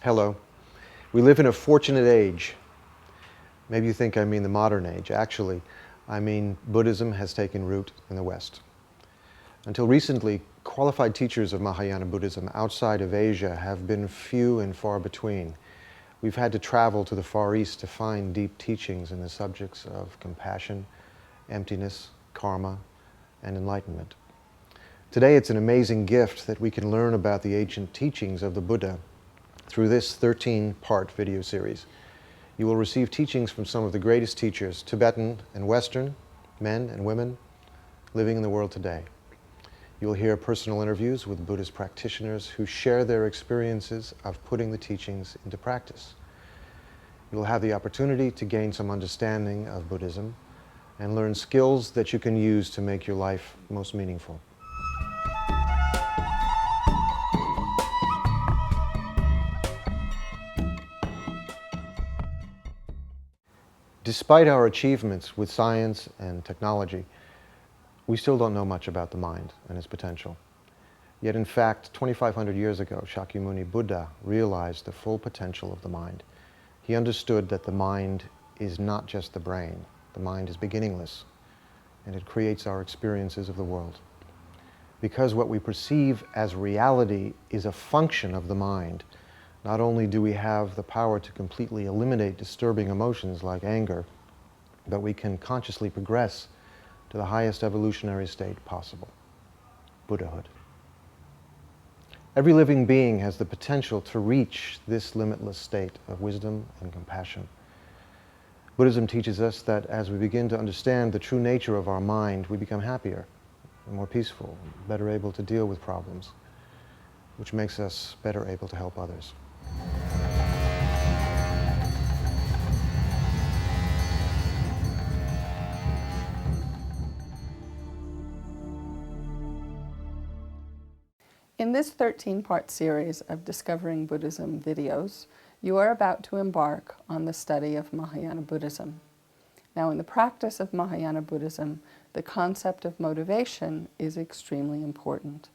Hello. We live in a fortunate age. Maybe you think I mean the modern age. Actually, I mean Buddhism has taken root in the West. Until recently, qualified teachers of Mahayana Buddhism outside of Asia have been few and far between. We've had to travel to the Far East to find deep teachings in the subjects of compassion, emptiness, karma, and enlightenment. Today, it's an amazing gift that we can learn about the ancient teachings of the Buddha through this 13-part video series. You will receive teachings from some of the greatest teachers, Tibetan and Western, men and women, living in the world today. You will hear personal interviews with Buddhist practitioners who share their experiences of putting the teachings into practice. You will have the opportunity to gain some understanding of Buddhism and learn skills that you can use to make your life most meaningful. Despite our achievements with science and technology, we still don't know much about the mind and its potential. Yet in fact, 2,500 years ago, Shakyamuni Buddha realized the full potential of the mind. He understood that the mind is not just the brain. The mind is beginningless, and it creates our experiences of the world. Because what we perceive as reality is a function of the mind, not only do we have the power to completely eliminate disturbing emotions like anger, but we can consciously progress to the highest evolutionary state possible, Buddhahood. Every living being has the potential to reach this limitless state of wisdom and compassion. Buddhism teaches us that as we begin to understand the true nature of our mind, we become happier, more peaceful, better able to deal with problems, which makes us better able to help others. In this 13-part series of Discovering Buddhism videos, you are about to embark on the study of Mahayana Buddhism. Now, in the practice of Mahayana Buddhism, the concept of motivation is extremely important.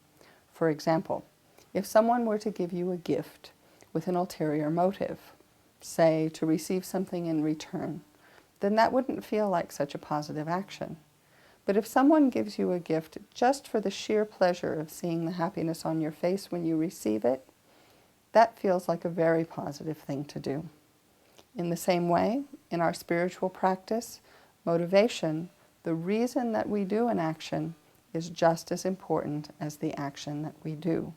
For example, if someone were to give you a gift with an ulterior motive, say to receive something in return, then that wouldn't feel like such a positive action. But if someone gives you a gift just for the sheer pleasure of seeing the happiness on your face when you receive it, that feels like a very positive thing to do. In the same way, in our spiritual practice, motivation, the reason that we do an action, is just as important as the action that we do.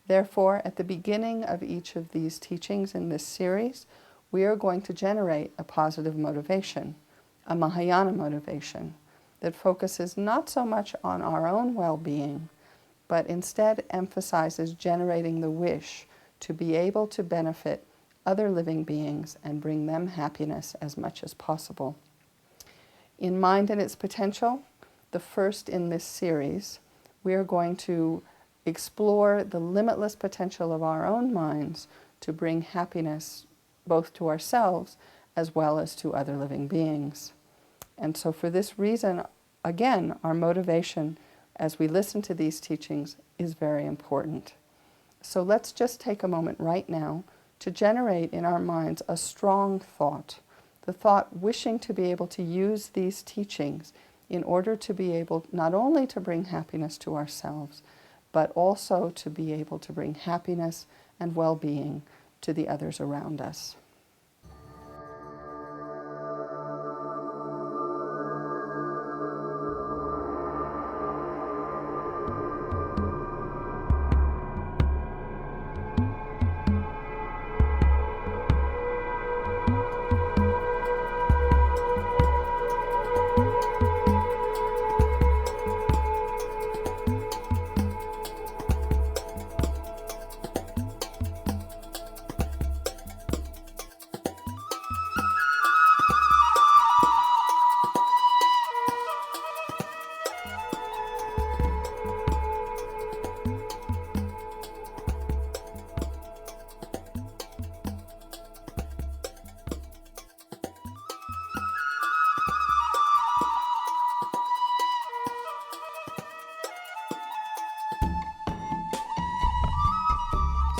Therefore, at the beginning of each of these teachings in this series, we are going to generate a positive motivation, a Mahayana motivation, that focuses not so much on our own well-being, but instead emphasizes generating the wish to be able to benefit other living beings and bring them happiness as much as possible. In Mind and Its Potential, the first in this series, we are going to explore the limitless potential of our own minds to bring happiness both to ourselves as well as to other living beings. And so for this reason, again, our motivation as we listen to these teachings is very important. So let's just take a moment right now to generate in our minds a strong thought, the thought wishing to be able to use these teachings in order to be able not only to bring happiness to ourselves, but also to be able to bring happiness and well-being to the others around us.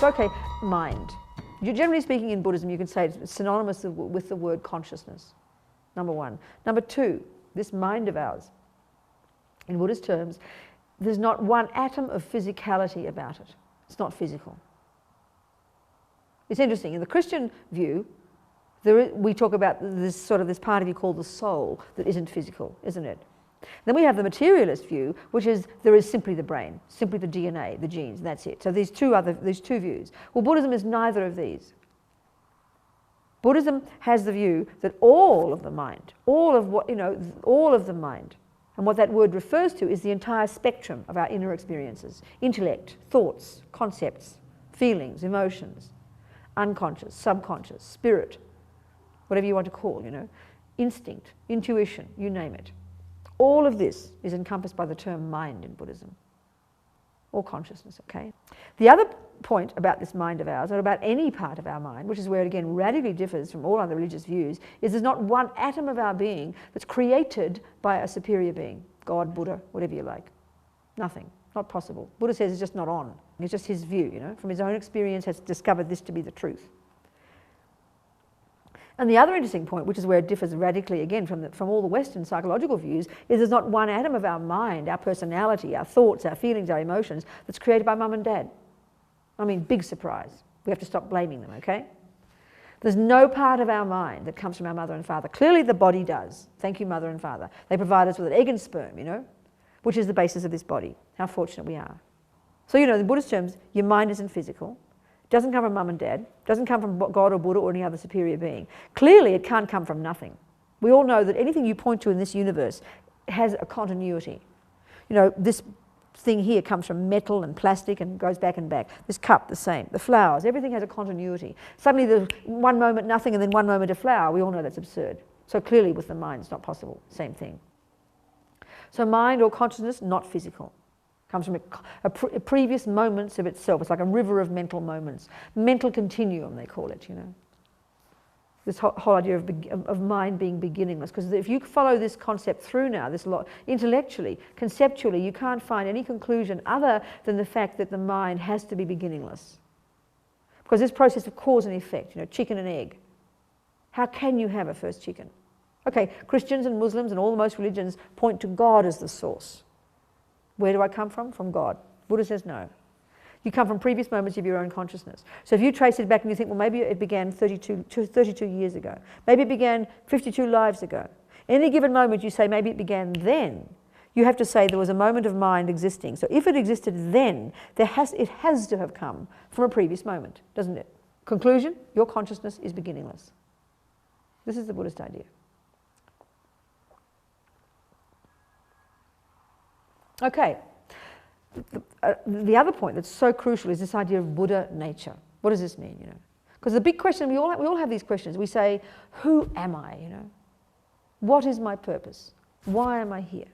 So, okay, mind. Generally speaking, in Buddhism, you can say it's synonymous with the word consciousness, number one. Number two, this mind of ours, in Buddhist terms, there's not one atom of physicality about it. It's not physical. It's interesting. In the Christian view, we talk about this part of you called the soul that isn't physical, isn't it? Then we have the materialist view, which is there is simply the brain, simply the DNA, the genes, and that's it. So these two views. Well, Buddhism is neither of these. Buddhism has the view that all of the mind, all of the mind, and what that word refers to is the entire spectrum of our inner experiences: intellect, thoughts, concepts, feelings, emotions, unconscious, subconscious, spirit, whatever you want to call, instinct, intuition, you name it. All of this is encompassed by the term mind in Buddhism, or consciousness, okay? The other point about this mind of ours, or about any part of our mind, which is where it again radically differs from all other religious views, is there's not one atom of our being that's created by a superior being, God, Buddha, whatever you like. Nothing, not possible. Buddha says it's just not on. It's just his view, from his own experience has discovered this to be the truth. And the other interesting point, which is where it differs radically again from all the Western psychological views, is there's not one atom of our mind, our personality, our thoughts, our feelings, our emotions, that's created by mum and dad. I mean, big surprise. We have to stop blaming them, okay? There's no part of our mind that comes from our mother and father. Clearly the body does. Thank you, mother and father. They provide us with an egg and sperm, which is the basis of this body. How fortunate we are. So, in Buddhist terms, your mind isn't physical. Doesn't come from mum and dad, doesn't come from God or Buddha or any other superior being. Clearly it can't come from nothing. We all know that anything you point to in this universe has a continuity. This thing here comes from metal and plastic and goes back and back. This cup, the same. The flowers, everything has a continuity. Suddenly there's one moment nothing and then one moment a flower. We all know that's absurd. So clearly with the mind it's not possible. Same thing. So mind or consciousness, not physical. Comes from previous moments of itself. It's like a river of mental moments. Mental continuum, they call it, This whole idea of mind being beginningless. Because if you follow this concept through now, intellectually, conceptually, you can't find any conclusion other than the fact that the mind has to be beginningless. Because this process of cause and effect, chicken and egg. How can you have a first chicken? Okay, Christians and Muslims and all the most religions point to God as the source. Where do I come from? From God. Buddha says no. You come from previous moments of your own consciousness. So if you trace it back and you think, well, maybe it began 32 years ago. Maybe it began 52 lives ago. Any given moment you say maybe it began then. You have to say there was a moment of mind existing. So if it existed then, it has to have come from a previous moment, doesn't it? Conclusion, your consciousness is beginningless. This is the Buddhist idea. Okay, the other point that's so crucial is this idea of Buddha nature. What does this mean, Because the big question, we all have these questions. We say, who am I, What is my purpose? Why am I here?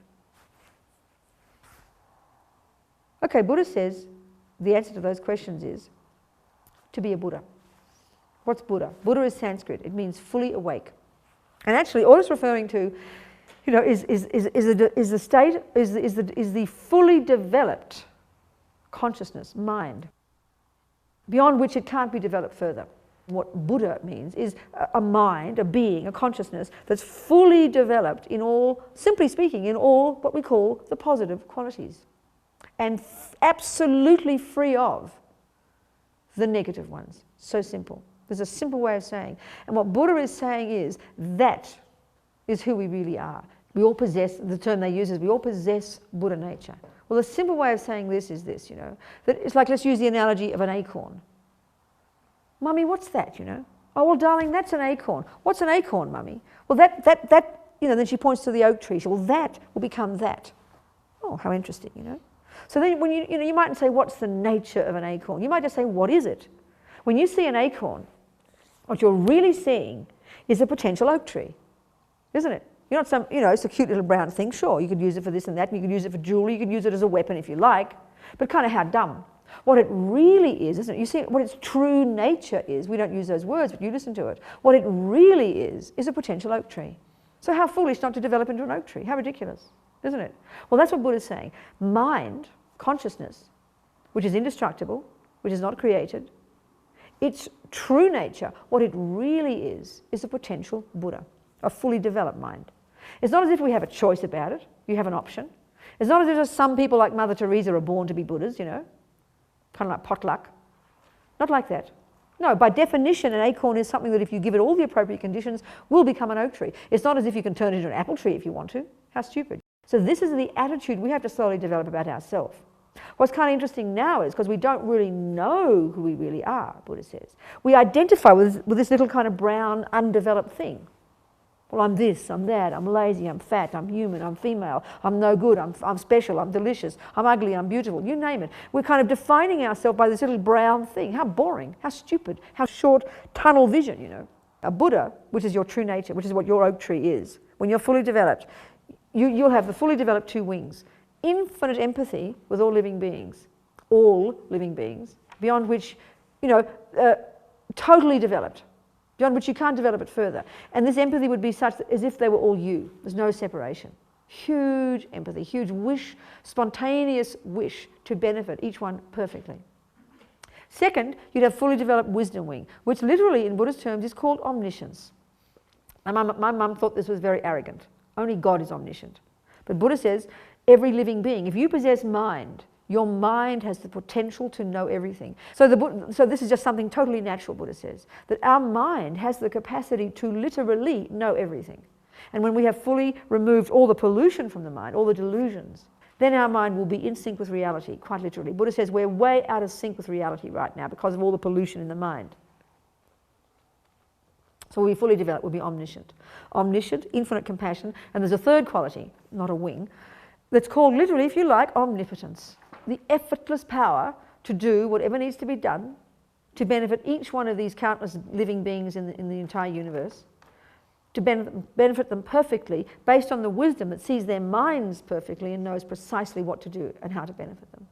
Okay, Buddha says the answer to those questions is to be a Buddha. What's Buddha? Buddha is Sanskrit. It means fully awake. And actually, all it's referring to is the fully developed consciousness, mind, beyond which it can't be developed further. What Buddha means is a mind, a being, a consciousness that's fully developed in all, simply speaking, in all what we call the positive qualities, and absolutely free of the negative ones. So simple. There's a simple way of saying. And what Buddha is saying is that is who we really are. We all possess, the term they use is we all possess Buddha nature. Well, the simple way of saying this is this, that it's like, let's use the analogy of an acorn. Mummy, what's that, Oh, well, darling, that's an acorn. What's an acorn, Mummy? Well, then she points to the oak tree. Well, that will become that. Oh, how interesting, So then when you mightn't say, what's the nature of an acorn? You might just say, what is it? When you see an acorn, what you're really seeing is a potential oak tree, isn't it? You're not it's a cute little brown thing. Sure, you could use it for this and that, and you could use it for jewelry, you could use it as a weapon if you like, but kind of how dumb. What it really is, isn't it? You see, what its true nature is, we don't use those words, but you listen to it. What it really is a potential oak tree. So how foolish not to develop into an oak tree. How ridiculous, isn't it? Well, that's what Buddha's saying. Mind, consciousness, which is indestructible, which is not created, its true nature, what it really is a potential Buddha, a fully developed mind. It's not as if we have a choice about it. You have an option. It's not as if some people like Mother Teresa are born to be Buddhas, kind of like potluck. Not like that. No, by definition, an acorn is something that if you give it all the appropriate conditions, will become an oak tree. It's not as if you can turn it into an apple tree if you want to. How stupid. So this is the attitude we have to slowly develop about ourselves. What's kind of interesting now is, because we don't really know who we really are, Buddha says, we identify with this little kind of brown, undeveloped thing. Well, I'm this, I'm that, I'm lazy, I'm fat, I'm human, I'm female, I'm no good, I'm special, I'm delicious, I'm ugly, I'm beautiful, you name it. We're kind of defining ourselves by this little brown thing. How boring, how stupid, how short tunnel vision, A Buddha, which is your true nature, which is what your oak tree is, when you're fully developed, you'll have the fully developed two wings. Infinite empathy with all living beings, beyond which, totally developed, beyond which you can't develop it further. And this empathy would be such as if they were all you. There's no separation. Huge empathy, huge wish, spontaneous wish to benefit each one perfectly. Second, you'd have fully developed wisdom wing, which literally in Buddhist terms is called omniscience. My mum thought this was very arrogant. Only God is omniscient. But Buddha says, every living being, if you possess mind, your mind has the potential to know everything. So this is just something totally natural, Buddha says, that our mind has the capacity to literally know everything. And when we have fully removed all the pollution from the mind, all the delusions, then our mind will be in sync with reality, quite literally. Buddha says we're way out of sync with reality right now because of all the pollution in the mind. So we'll be fully developed, we'll be omniscient. Omniscient, infinite compassion, and there's a third quality, not a wing, that's called literally, if you like, omnipotence. The effortless power to do whatever needs to be done to benefit each one of these countless living beings in the entire universe, to benefit them perfectly based on the wisdom that sees their minds perfectly and knows precisely what to do and how to benefit them.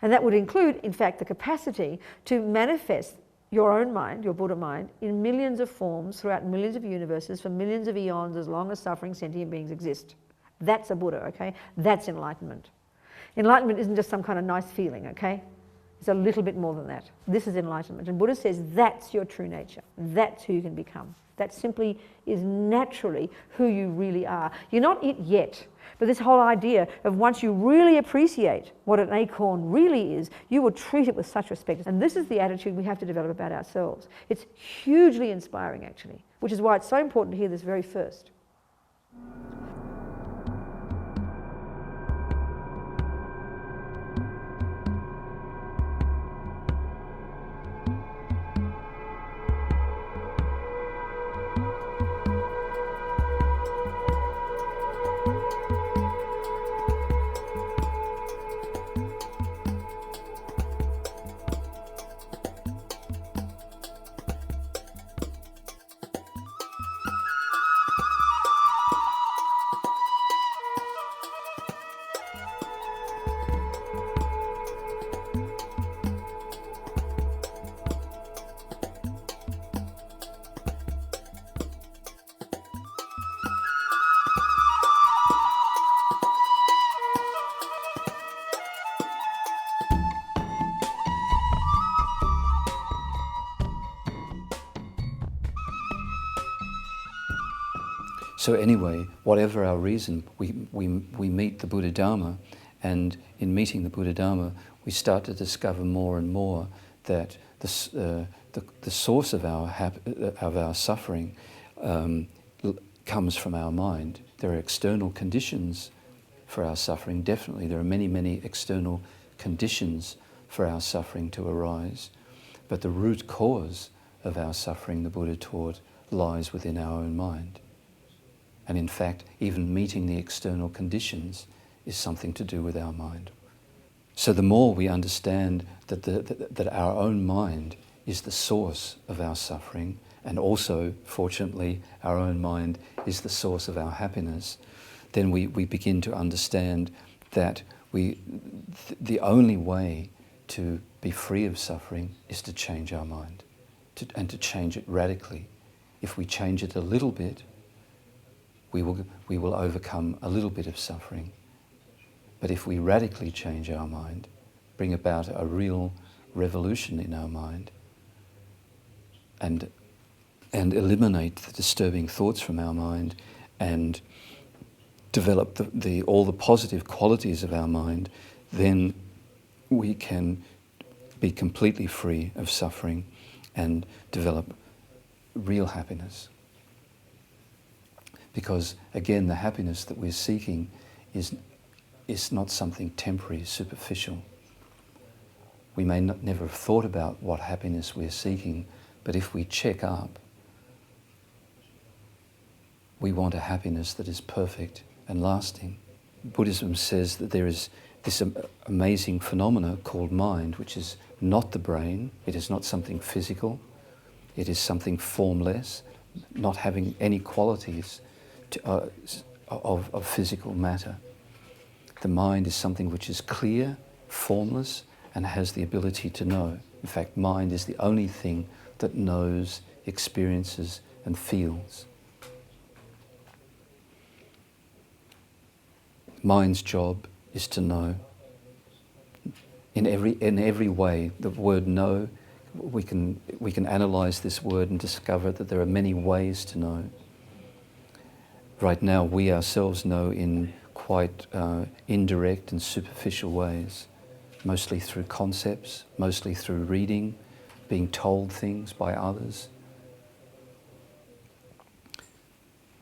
And that would include, in fact, the capacity to manifest your own mind, your Buddha mind, in millions of forms throughout millions of universes for millions of eons as long as suffering sentient beings exist. That's a Buddha, okay? That's enlightenment. Enlightenment isn't just some kind of nice feeling, okay? It's a little bit more than that. This is enlightenment. And Buddha says that's your true nature. That's who you can become. That simply is naturally who you really are. You're not it yet, but this whole idea of once you really appreciate what an acorn really is, you will treat it with such respect. And this is the attitude we have to develop about ourselves. It's hugely inspiring, actually, which is why it's so important to hear this very first. So anyway, whatever our reason, we meet the Buddha Dharma, and in meeting the Buddha Dharma, we start to discover more and more that the source of our suffering comes from our mind. There are external conditions for our suffering. Definitely, there are many, many external conditions for our suffering to arise. But the root cause of our suffering, the Buddha taught, lies within our own mind. And in fact, even meeting the external conditions is something to do with our mind. So the more we understand that our own mind is the source of our suffering, and also, fortunately, our own mind is the source of our happiness, then we begin to understand that the only way to be free of suffering is to change our mind, and to change it radically. If we change it a little bit, we will overcome a little bit of suffering. But if we radically change our mind, bring about a real revolution in our mind, and eliminate the disturbing thoughts from our mind and develop all the positive qualities of our mind, then we can be completely free of suffering and develop real happiness. Because again, the happiness that we're seeking is not something temporary, superficial. We may never have thought about what happiness we're seeking, but if we check up, we want a happiness that is perfect and lasting. Buddhism says that there is this amazing phenomena called mind, which is not the brain, it is not something physical, it is something formless, not having any qualities of physical matter. The mind is something which is clear, formless, and has the ability to know. In fact, mind is the only thing that knows, experiences, and feels. Mind's job is to know. In every way, the word know, we can analyze this word and discover that there are many ways to know. Right now, we ourselves know in quite indirect and superficial ways, mostly through concepts, mostly through reading, being told things by others.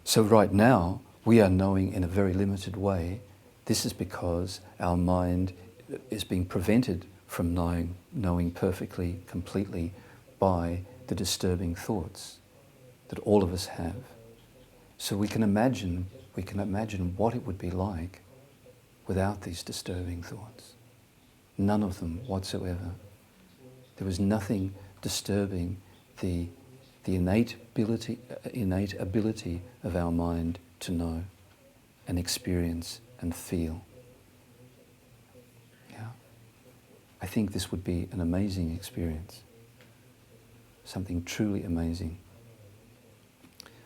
So right now, we are knowing in a very limited way. This is because our mind is being prevented from knowing perfectly, completely by the disturbing thoughts that all of us have. So we can imagine what it would be like without these disturbing thoughts. None of them whatsoever. There was nothing disturbing the innate ability of our mind to know and experience and feel. Yeah. I think this would be an amazing experience. Something truly amazing.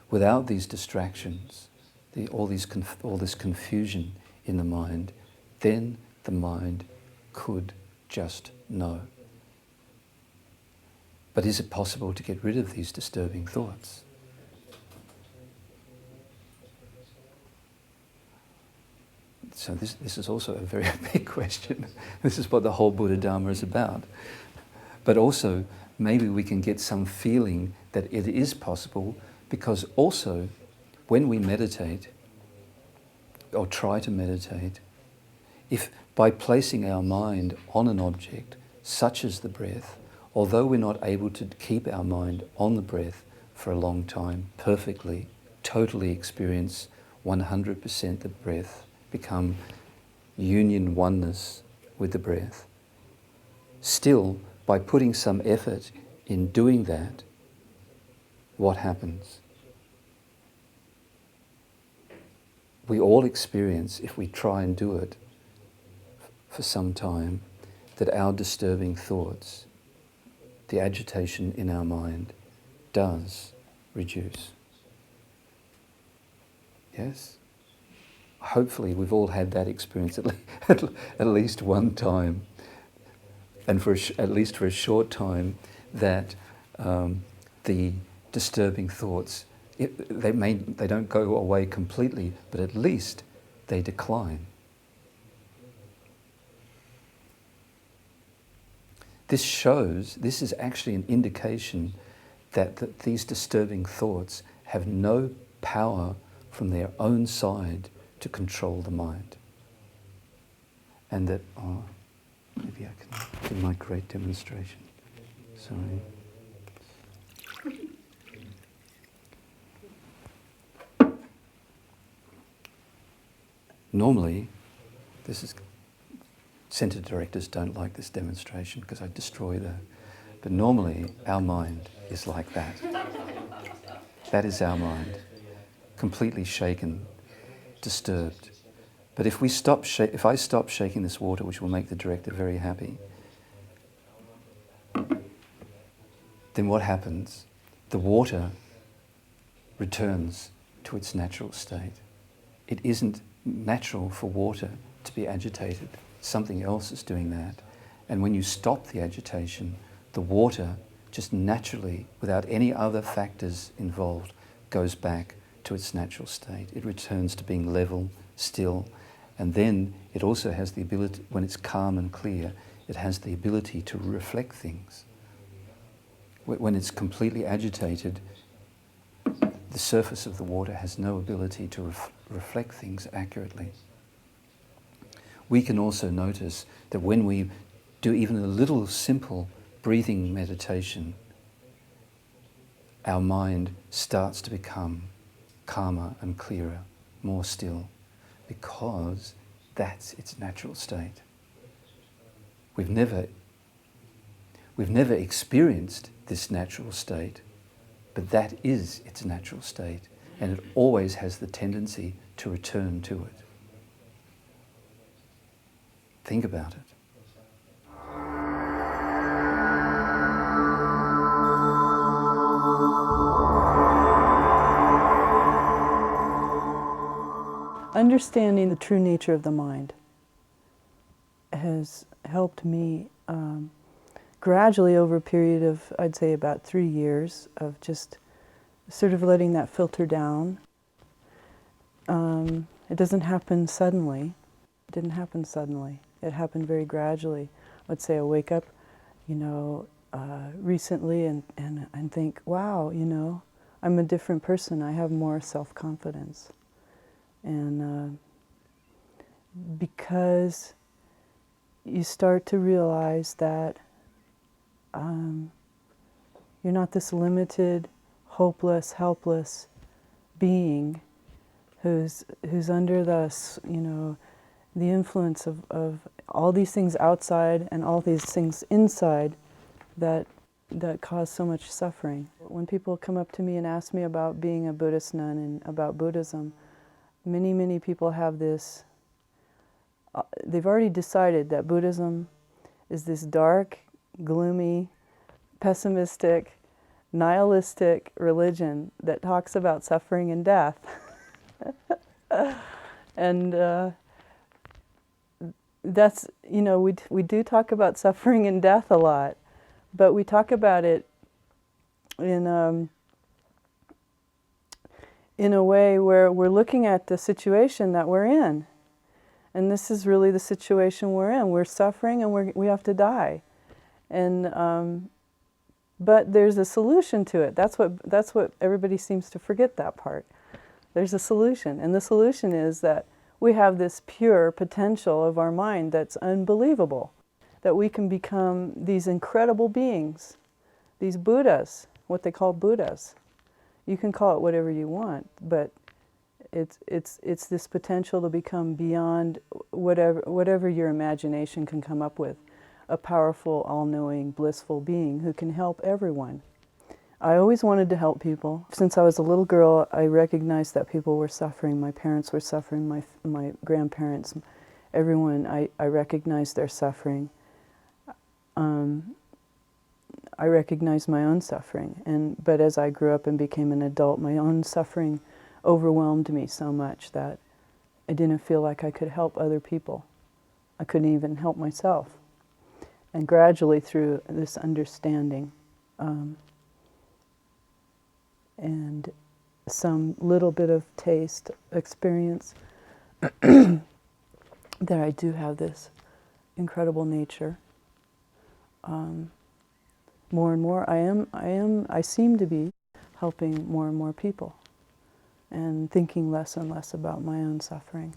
Without these distractions, all this confusion in the mind, then the mind could just know. But is it possible to get rid of these disturbing thoughts? So this is also a very big question. This is what the whole Buddha Dharma is about. But also, maybe we can get some feeling that it is possible, because also, when we meditate, or try to meditate, if by placing our mind on an object, such as the breath, although we're not able to keep our mind on the breath for a long time, perfectly, totally experience 100% the breath, become union oneness with the breath, still, by putting some effort in doing that, what happens? We all experience, if we try and do it for some time, that our disturbing thoughts, the agitation in our mind, does reduce. Yes? Hopefully we've all had that experience at least one time, and at least for a short time, that the disturbing thoughts, they don't go away completely, but at least they decline. This is actually an indication that these disturbing thoughts have no power from their own side to control the mind. And that, maybe I can do my great demonstration. Sorry. Normally, center directors don't like this demonstration because I destroy but normally our mind is like that. That is our mind, completely shaken, disturbed. But if I stop shaking this water, which will make the director very happy, then what happens? The water returns to its natural state. It isn't natural for water to be agitated. Something else is doing that. And when you stop the agitation, the water just naturally, without any other factors involved, goes back to its natural state. It returns to being level, still, and then it also has the ability, when it's calm and clear, it has the ability to reflect things. When it's completely agitated, the surface of the water has no ability to reflect things accurately. We can also notice that when we do even a little simple breathing meditation, our mind starts to become calmer and clearer, more still, because that's its natural state. We've never experienced this natural state, but that is its natural state, and it always has the tendency to return to it. Think about it. Understanding the true nature of the mind has helped me gradually over a period of, I'd say, about 3 years of just sort of letting that filter down. It doesn't happen suddenly. It didn't happen suddenly. It happened very gradually. Let's say I wake up, recently and think, wow, I'm a different person. I have more self-confidence. And because you start to realize that you're not this limited, hopeless, helpless being who's under the influence of all these things outside and all these things inside that cause so much suffering. When people come up to me and ask me about being a Buddhist nun and about Buddhism, many people have this, they've already decided that Buddhism is this dark, gloomy, pessimistic, nihilistic religion that talks about suffering and death. And that's, we do talk about suffering and death a lot, but we talk about it in a way where we're looking at the situation that we're in. And this is really the situation we're in. We're suffering and we have to die. And but there's a solution to it. That's what everybody seems to forget, that part. There's a solution, and the solution is that we have this pure potential of our mind that's unbelievable, that we can become these incredible beings, these Buddhas, what they call Buddhas. You can call it whatever you want, but it's this potential to become beyond whatever your imagination can come up with, a powerful, all-knowing, blissful being who can help everyone. I always wanted to help people. Since I was a little girl, I recognized that people were suffering. My parents were suffering, my grandparents, everyone. I recognized their suffering. I recognized my own suffering. But as I grew up and became an adult, my own suffering overwhelmed me so much that I didn't feel like I could help other people. I couldn't even help myself. And gradually through this understanding, and some little bit of taste, experience, that I do have this incredible nature. More and more, I seem to be helping more and more people, and thinking less and less about my own suffering.